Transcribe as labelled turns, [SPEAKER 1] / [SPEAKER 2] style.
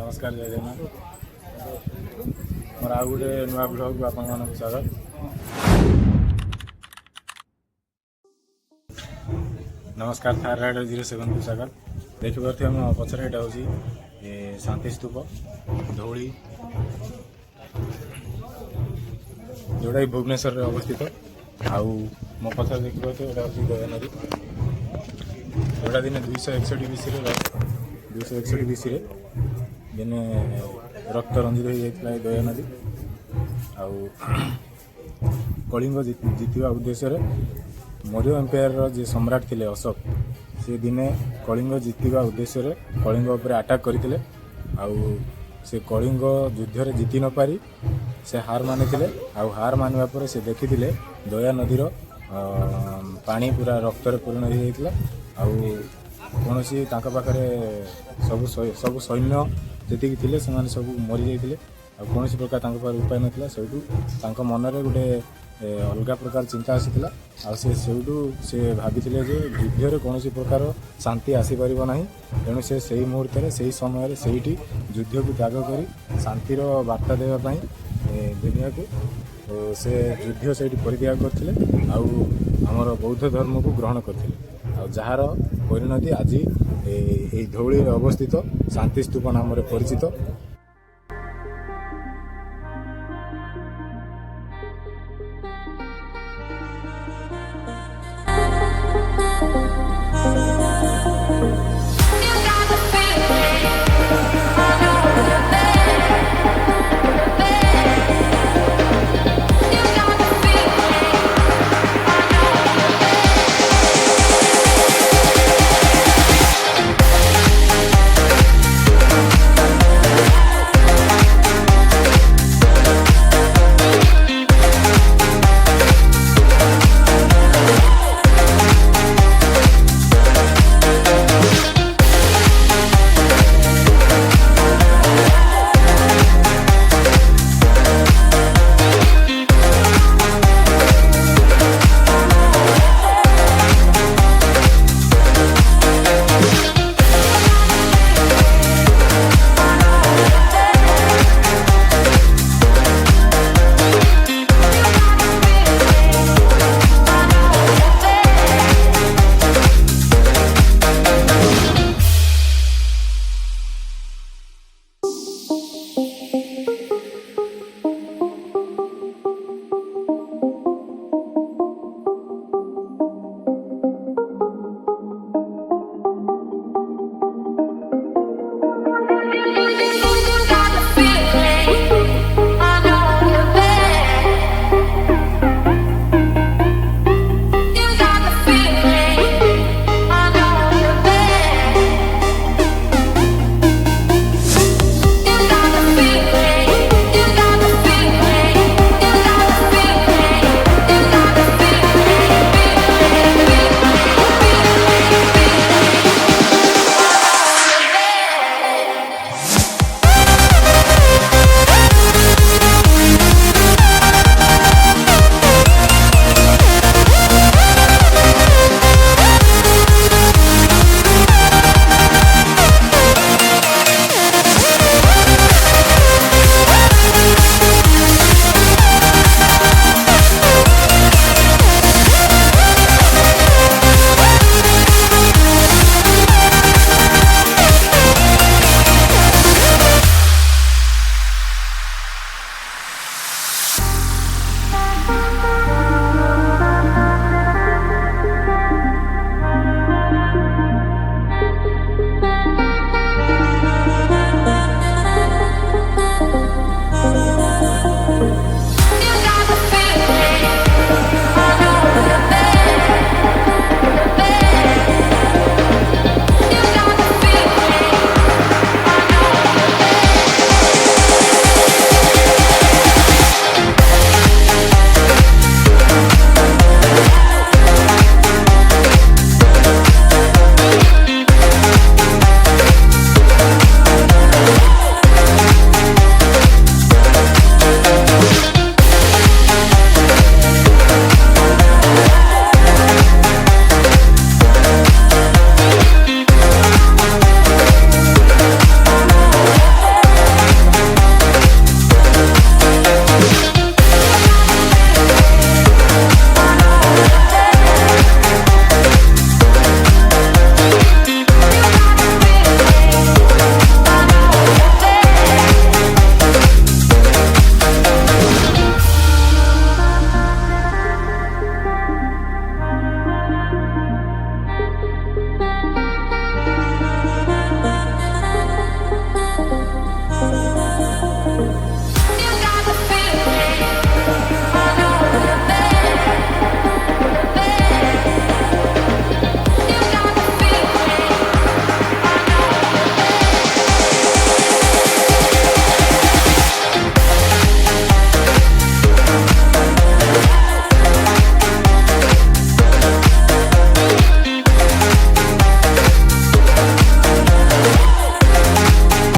[SPEAKER 1] नमस्कार जय जगन्नाथ मोर आउ गोटे नुआ ब्लॉग को आपण मानक स्वागत। नमस्कार थार राइडर 07 को स्वागत। देखिए मो पचर यहाँ हूँ शांति स्तूप धौली जोटा कि भुवनेश्वर अवस्थित। आउ मो पचर देखिए यहाँ हूँ दया नदी जोटा दिन 261 BC दिने रक्त रंजित हो जाता है दया नदी। आउ कलिंग जीतवा उद्देश्य मौर्य एम्पायर जे सम्राट थिले अशोक से दिने कलिंग जीतवा उद्देश्य कलिंग उपर अटैक करते आउ से कलिंग युद्ध रे जीति न पारी से हार मानिथिले। आउ हार मानिबा पर से देखिथिले दया नदीर पानी पूरा रक्त रे पूर्ण हो जाइतिला। आउ कौन सी पाखे सब सैन्य जी थे से सब मरी जाते कौन प्रकार उपाय नाला से मन में गोटे अलग प्रकार चिंता आसीला। से भाभी जे युद्ध कौन प्रकार शांति आसीपर ना तेणु से सही मुहूर्त से समय से युद्ध को त्याग कर शांतिर वार्ता देवाई दुनिया को से युद्ध से परित्याग करते आमर बौद्ध धर्म को ग्रहण करते जार परिणति आज धौली अवस्थित शांति स्तूप नाम परिचित।